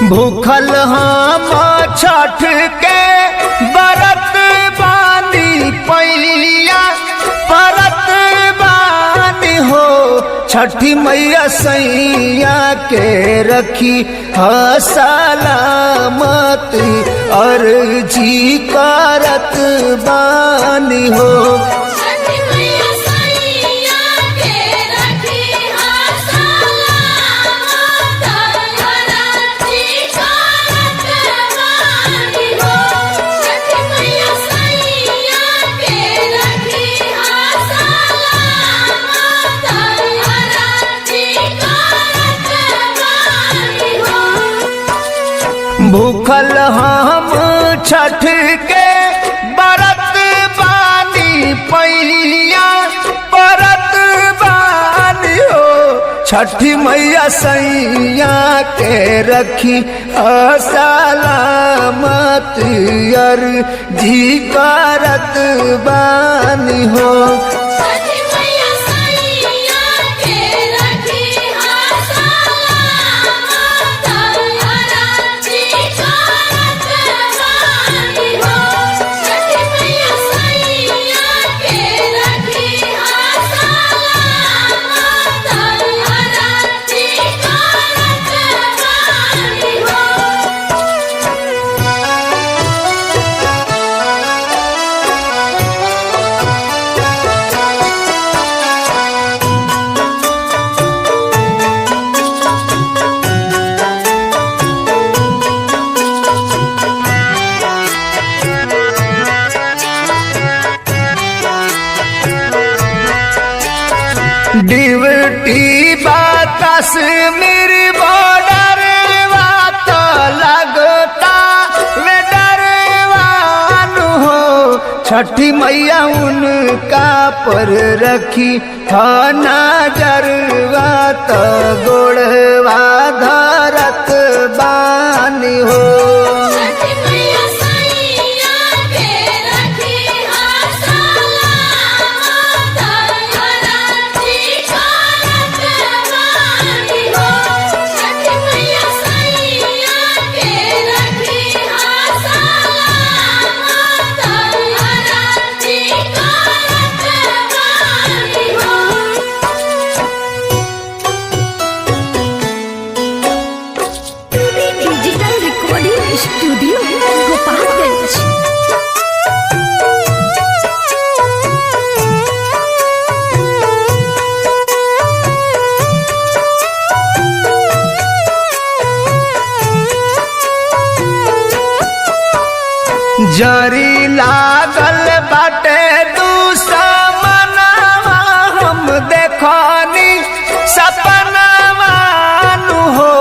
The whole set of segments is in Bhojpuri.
भूखल हम छठ के बरत बानी पैया परत बानी हो। छठी मैया सैया के रखी सलामत अर्जी करत बानी हो। भूखल हम छठ के बरत बानी पैया परत बानी हो। छठी मैया सैया के रखी सलामत अर्जी करत बानी हो। ड्यूटी बाकस मेरी बॉर्डर बात लगता वे डरवान हो। छठी मैया उनका पर रखी नजरवा तो गोड़वा धरत बानी हो। स्टूडियो गोपालगंज। जरी लागल बाटे दुश्मनवा हम देखनी सपनवा हो।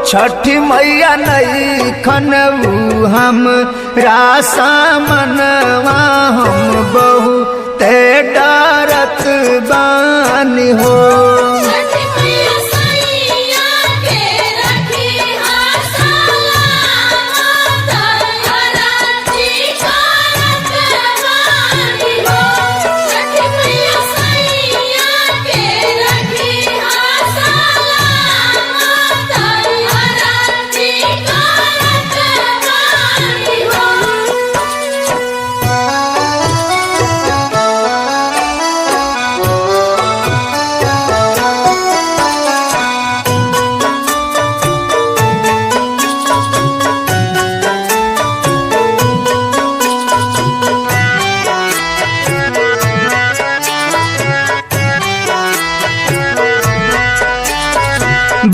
छठी मैया नहीं खनऊ हम रासमनवा हम बहुत डरत बानी हो।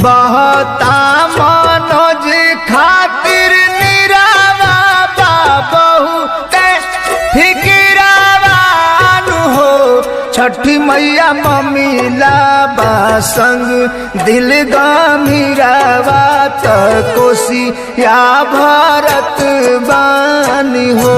बहता मनोज खातिर निरावा बहुत फिकिरावान हो। छठी मैया मम्मीला संग दिल गमीरावा त कोसी या भरत बानी हो।